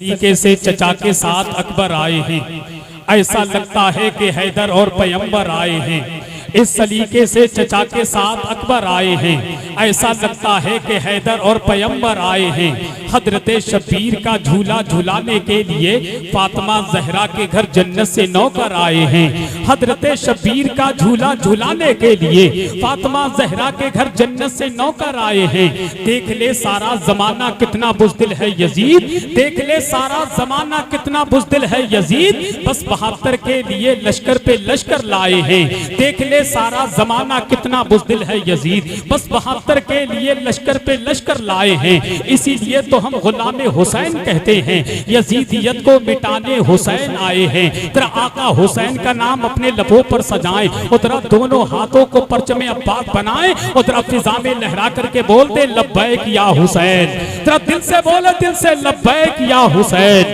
तरीके से चचा के साथ अकबर आए हैं, ऐसा लगता है कि हैदर और पैगंबर आए हैं। इस सलीके से चचा के साथ अकबर आए हैं, ऐसा लगता है कि हैदर और पैगंबर आए हैं। हजरत शब्बीर का झूला झुलाने के लिए फातिमा जहरा के घर जन्नत से नौकर आए हैं। हजरत शब्बीर का झूला झुलाने के लिए फातिमा जहरा के घर जन्नत से नौकर आए हैं। देख ले सारा जमाना कितना बुज़दिल है यजीद, देख ले सारा जमाना कितना बुज़दिल है यजीद, बस 72 के लिए लश्कर पे लश्कर लाए हैं। देख ले सारा जमाना कितना बुज़दिल है यजीद, बस 72 के लिए लश्कर पे लश्कर लाए हैं। इसीलिए तो हम गुलामे हुसैन कहते हैं, यजीदियत को मिटाने हुसैन आए हैं। तेरा आका हुसैन का नाम अपने लबों पर सजाएं और तेरा दोनों हाथों को परचमे अब्बास बनाएं और तेरा फिजा में लहरा करके बोल दे लब्बैक या हुसैन। तेरा दिल से बोले, दिल से लब्बैक या हुसैन,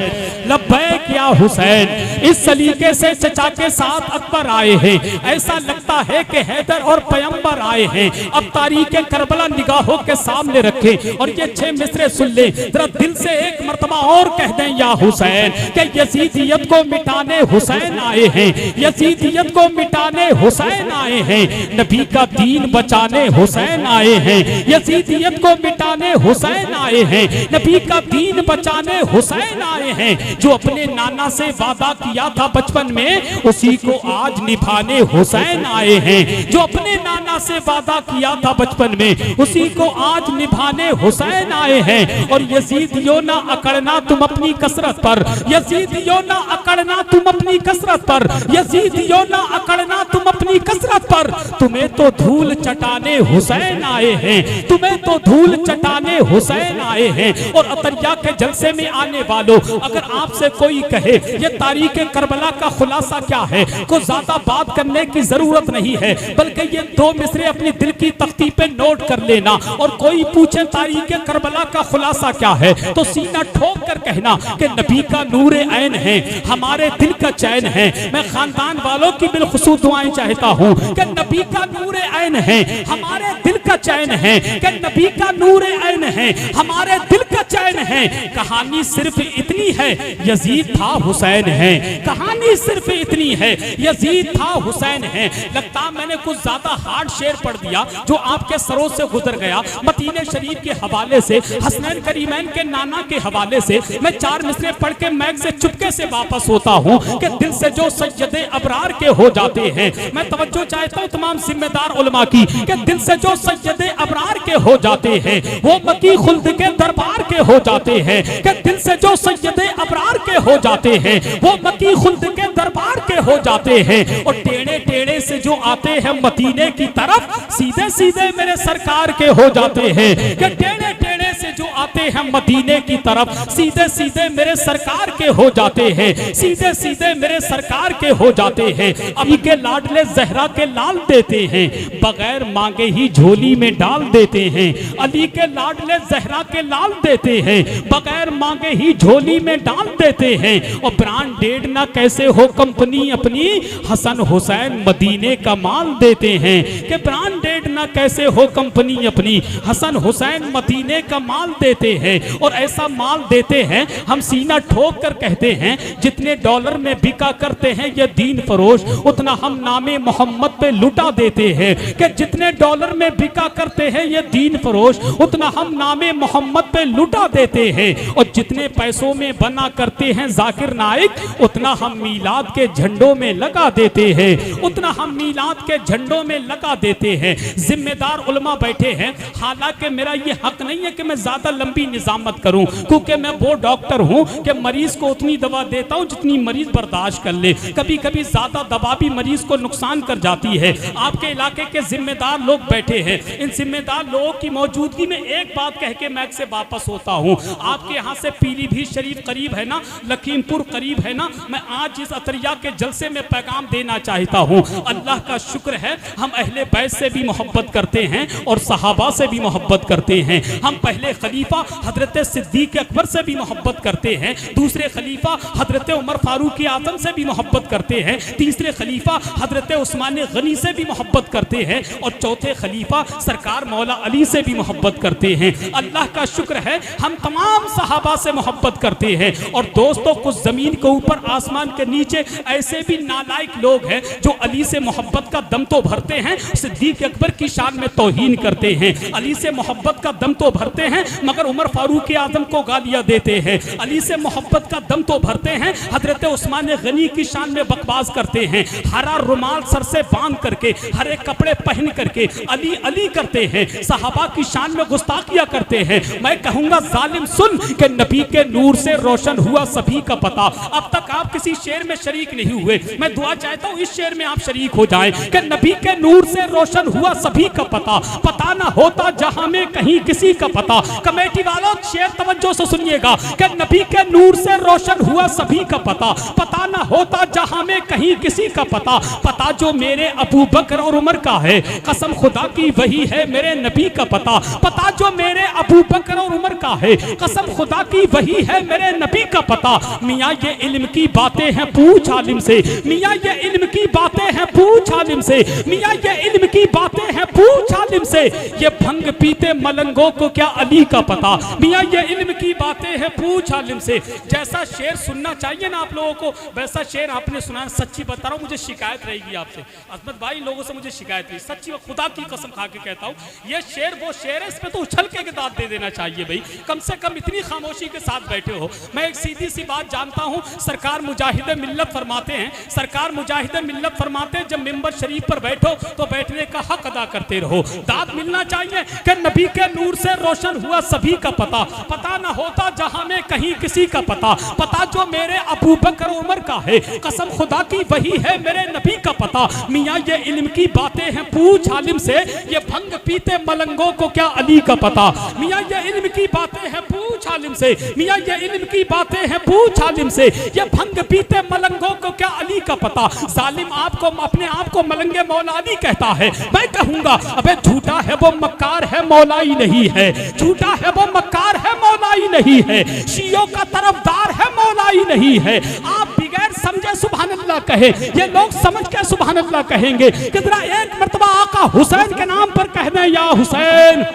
लब्बैक या हुसैन। इस सलीके से चचा के साथ अकबर आए हैं, ऐसा लगता है कि हैदर और पैगंबर आए हैं। अब तारीख करबला निगाहों के सामने रखें और ये 6 मिसरे सुन ले, जरा दिल से एक मर्तबा और कह दें या हुसैन, कि यजीदियत को मिटाने हुसैन आए हैं, यजीदियत को मिटाने हुसैन आए हैं, नबी का दीन बचाने हुसैन आए हैं, यजीदियत को मिटाने हुसैन आए हैं, नबी का दीन बचाने हुसैन आए हैं। जो अपने नाना से वादा किया था बचपन में, उसी को आज निभाने हुसैन आए हैं। जो अपने नाना से वादा किया था बचपन में, उसी को आज निभाने हुसैन आए हैं। और यजीदियों ना अकड़ना तुम अपनी कसरत पर, यजीदियों ना अकड़ना तुम अपनी कसरत पर, यजीदियों ना अकड़ना तुम अपनी कसरत पर, तुम्हें तो धूल चटाने हुसैन आए हैं, तुम्हें तो धूल चटाने हुसैन आए हैं। और अतरिया के जलसे में आने वालों, अगर आपसे कोई कहे ये तारीख करबला का खुलासा क्या है, को ज्यादा बात करने की जरूरत नहीं है, बल्कि ये 2 मिसरे अपनी दिल की तख्ती पे नोट कर लेना। और कोई पूछे तारीख करबला का खुलासा क्या है, तो सीना ठोक कर कहना कि नबी का नूरे ऐन है, हमारे दिल का चैन है। मैं खानदान वालों की बिलखुसूस दुआएं चाहता हूँ कि नबी का नूरे ऐन है, हमारे दिल का चैन है, कि नबी का नूरे ऐन है, हमारे दिल का चैन है। कहानी सिर्फ इतनी है, यजीद था हुसैन है, कहानी सिर्फ इतनी है, यजीद था हुसैन है। लगता मैंने कुछ ज्यादा हार्ड शेर पढ़ दिया जो आपके सरों से गुजर गया। मदीने शरीफ के हवाले से, हसनैन करीमैन के नाना के हवाले से मैं 4 मिसरे पढ़ के मैग से चुपके से वापस होता हूँ कि दिल से जो सैयदे अबरार के हो जाते हैं। मैं तवज्जो चाहता हूँ तमाम जिम्मेदार उलमा की, कि दिल से जो सैयदे अबरार के हो जाते हैं वो मकी खुल्द के दरबार के हो जाते हैं, कि दिल से जो सैयदे अबरार के हो जाते हैं वो मकी खुल्द के दरबार के हो जाते हैं। और टेढ़े टेढ़े से जो आते हैं मदीने की तरफ, सीधे सीधे मेरे सरकार के हो जाते हैं, कि टेढ़े टेढ़े से जो आते हैं मदीने की तरफ, सीधे सीधे मेरे सरकार के हो जाते हैं, सीधे सीधे मेरे सरकार के हो जाते हैं। अभी के लाडले जहरा के लाल देते हैं, बगैर मांगे ही झोली में डाल देते हैं। अली के लाडले जहरा के लाल देते हैं, बगैर मांगे ही झोली में डाल देते हैं। और ब्रांडेड ना कैसे हो कंपनी अपनी, हसन हुसैन मदीने का माल देते हैं, कि ब्रांडेड ना कैसे हो कंपनी अपनी, हसन हुसैन मदीने का माल देते हैं। और ऐसा माल देते हैं हम सीना ठोक कर कहते हैं, जितने डॉलर में बिका करते हैं ये दीन फरोश, उतना हम नामे मोहम्मद पे लुटा देते हैं, कि जितने डॉलर में बिका करते हैं ये दीन फरोश, उतना हम नामे मोहम्मद पे लुटा देते हैं। और जितने पैसों में बना करते हैं जाकिर नाइक, उतना हम मीलाद के झंडों में लगा देते हैं, उतना हम मीलाद के झंडों में लगा देते हैं। जिम्मेदार उलमा बैठे हैं, हालांकि मेरा ये हक नहीं है कि मैं ज्यादा लंबी निजामत करूं, क्योंकि मैं वो डॉक्टर हूं कि मरीज को उतनी दवा देता हूं जितनी मरीज बर्दाश्त कर ले। कभी कभी ज्यादा दवा भी मरीज को नुकसान कर जाती है। आपके इलाके के जिम्मेदार लोग बैठे हैं, इन जिम्मेदार लोगों की मौजूदगी में एक बात कह के मैक से वापस होता हूं। आपके यहाँ से पीलीभीत शरीफ करीब है ना, लखीमपुर करीब है ना, मैं आज इस अतरिया के जलसे में पैगाम देना चाहता हूँ। अल्लाह का शुक्र है हम अहले बैत से भी मोहब्बत करते हैं और सहाबा से भी मोहब्बत करते हैं। हम पहले खलीफा खलीफा हजरत सिद्दीक अकबर से भी मोहब्बत करते हैं, दूसरे खलीफा हजरत उमर फारूक आजम से भी मोहब्बत करते हैं, तीसरे खलीफा हजरत उस्मान गनी से भी मोहब्बत करते हैं और चौथे खलीफा सरकार मौला अली से भी मोहब्बत करते हैं। अल्लाह का शुक्र है हम तमाम सहाबा से मोहब्बत करते हैं। और दोस्तों, कुछ जमीन के ऊपर आसमान के नीचे ऐसे भी नालायक लोग हैं जो अली से मोहब्बत का दम तो भरते हैं, सिद्दीक अकबर की शान में तौहीन करते हैं। अली से मोहब्बत का दम तो भरते हैं मगर उमर फारूक आजम को गालियां देते हैं। अली से मोहब्बत का दम तो भरते हैं, हजरत उस्मान गनी की शान में बकवास करते हैं। हरा रुमाल सर से बांध करके, हरे कपड़े पहन करके अली अली करते हैं, सहाबा की शान में गुस्ताखियां करते हैं। मैं कहूंगा जालिम सुन के नबी के नूर से रोशन हुआ सभी का पता। अब तक आप किसी शेर में शरीक नहीं हुए, मैं दुआ चाहता हूं इस शेर में आप शरीक हो जाएं कि नबी के नूर से रोशन हुआ सभी का पता, पता ना होता जहां में कहीं किसी का पता। कमेटी वालों शेर तवज्जो से सुनिएगा कि नबी के नूर से रोशन हुआ सभी का पता, पता ना होता जहां में कहीं किसी का पता। पता जो मेरे अबू बकर और उमर का है, कसम खुदा की वही है मेरे नबी का पता। पता जो मेरे अबू बकर और उमर का है, कसम खुदा की वही है मेरे नबी का पता। मियाँ ये इल्म की बातें हैं पूछ आलिम से, मियाँ ये इल्म की बातें हैं पूछ आलिम से, मियाँ ये इल्म की बातें हैं पूछ आलिम से। ये भंग पीते मलंगों को क्या अली का पता, मियाँ ये इल्म की बातें हैं पूछ आलिम से। जैसा शेर सुनना चाहिए ना आप लोगों को, वैसा शेर आपने सुना। सच्ची बता रहा हूँ, मुझे शिकायत रहेगी आपसे अजमत भाई, इन लोगों से मुझे शिकायत हुई, सच्ची खुदा की कसम खा के कहता हूँ। ये शेर वो शेर है, इस पे तो उछल के दाद दे देना चाहिए भाई। कम से कम इतनी खामोशी के साथ बैठे हो। मैं एक सीधी सी बात जानता हूँ, सरकार मुजाहिद मिल्लत फरमाते हैं, सरकार मुजाहिद मिल्लत फरमाते हैं जब मिंबर शरीफ पर बैठो तो बैठने का हक अदा करते रहो। दाद मिलना चाहिए कि नबी के नूर से रोशन हुआ सभी का पता, पता ना होता जहां में कहीं किसी का पता। पता जो मेरे अबू बकर उमर का है, कसम खुदा की वही है मेरे नबी का पता। मियाँ ये इल्म की बातें हैं पूछ आलिम से, ये भंग पीते मलंगों को क्या अली का पता। मियाँ ये इल्म की बातें हैं पूछ आलिम से, मियाँ ये इल्म की बातें हैं पूछ आलिम से, ये भंग पीते मलंगों को क्या अली का पता। जालिम आपको अपने आप को मलंगे मौला अली कहता है, मैं कहूंगा अबे झूठा है वो मक्कार है मौलाई नहीं है, झूठा है वो मक्कार है मौलाई नहीं है, शियों का तरफदार है मौलाई नहीं है। आप बगैर समझे सुभान अल्लाह कहे, ये लोग समझ के सुभान अल्लाह कहेंगे। कितना एक मर्तबा आका हुसैन के नाम पर कह दें या हुसैन,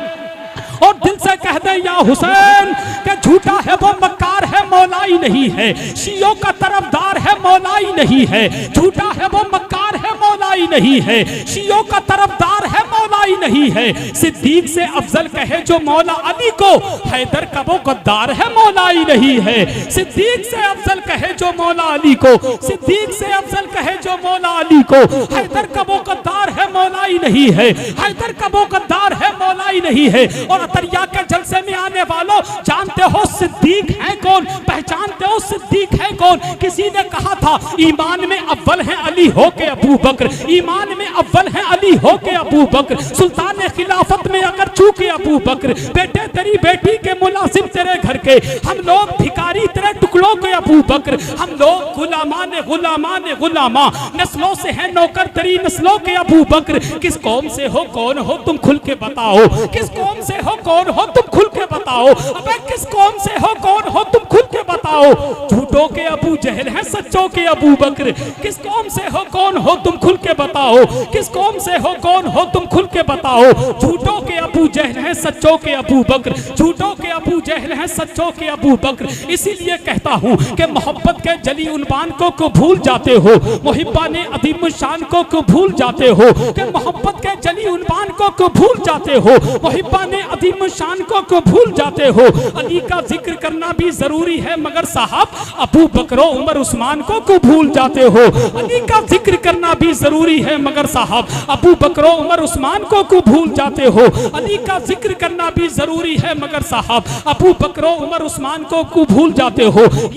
और दिल से कह दे या हुसैन कि झूठा है वो मक्कार है मौलाई नहीं है, शियों का तरफदार है मौलाई नहीं है, झूठा है वो मक्कार है मौलाई नहीं है, शियों का तरफदार है मौलाई नहीं है। सिद्दीक से अफजल कहे जो मौला अली को, हैदर का वो गद्दार है मौलाई नहीं है। सिद्दीक से अफजल कहे जो मौला अली को, सिद्दीक से अफजल कहे जो मौला अली को, हैदर का वो गद्दार है मौलाई नहीं है, हैदर का वो गद्दार है मौलाई नहीं है। और अतरिया के जलसे में आने वालों, जानते हो सिद्दीक है कौन, पहचानते हो सिद्दीक है कौन। किसी ने कहा था ईमान में अव्वल है अली हो के अबू बकर, ईमान में अव्वल है अली हो के अबू बकर, सुल्तान खिलाफत में अगर चूके अबू बकर, बेटे तेरी बेटी के मुलाजिम तेरे घर के, हम लोग भिखारी तेरे टुकड़ों के अबू बकर, हम लोग गुलामान गुलामान गुलामा, नस्लों से है नौकर तेरी नस्लों के अबू बकर। किस कौम से हो कौन हो तुम खुल के बताओ, किस कौम से हो कौन हो तुम खुल के बताओ, अबे किस कौम से हो कौन हो तुम खुल के बताओ। झूठों के अबू जहल हैं सच्चों के अबू बकर, किस कौम से हो कौन हो तुम खुल के बताओ, किस कौम से हो कौन हो तुम खुल के बताओ। झूठों के अबू जहल हैं सच्चों के अबू बकर, झूठों के अबू जहल हैं सच्चों के अबू बकर। इसीलिए कहता हूँ कि मोहब्बत के जली उनवान को भूल जाते हो, मुहिब्बाने अदीम शान को भूल जाते हो, कि मोहब्बत के जली उनवान को भूल जाते हो, मुहिब्बाने अदीम शान को भूल जाते हो। अली का जिक्र करना भी जरूरी है मगर साहब अबू बकर उमर उस्मान को भूल जाते हो। अली का जिक्र करना भी जरूरी है मगर साहब अबू बकर उमर उस्मान को भूल जाते हो। अली का जिक्र करना भी जरूरी है मगर साहब अबू बकर उमर उस्मान को भूल जाते हो।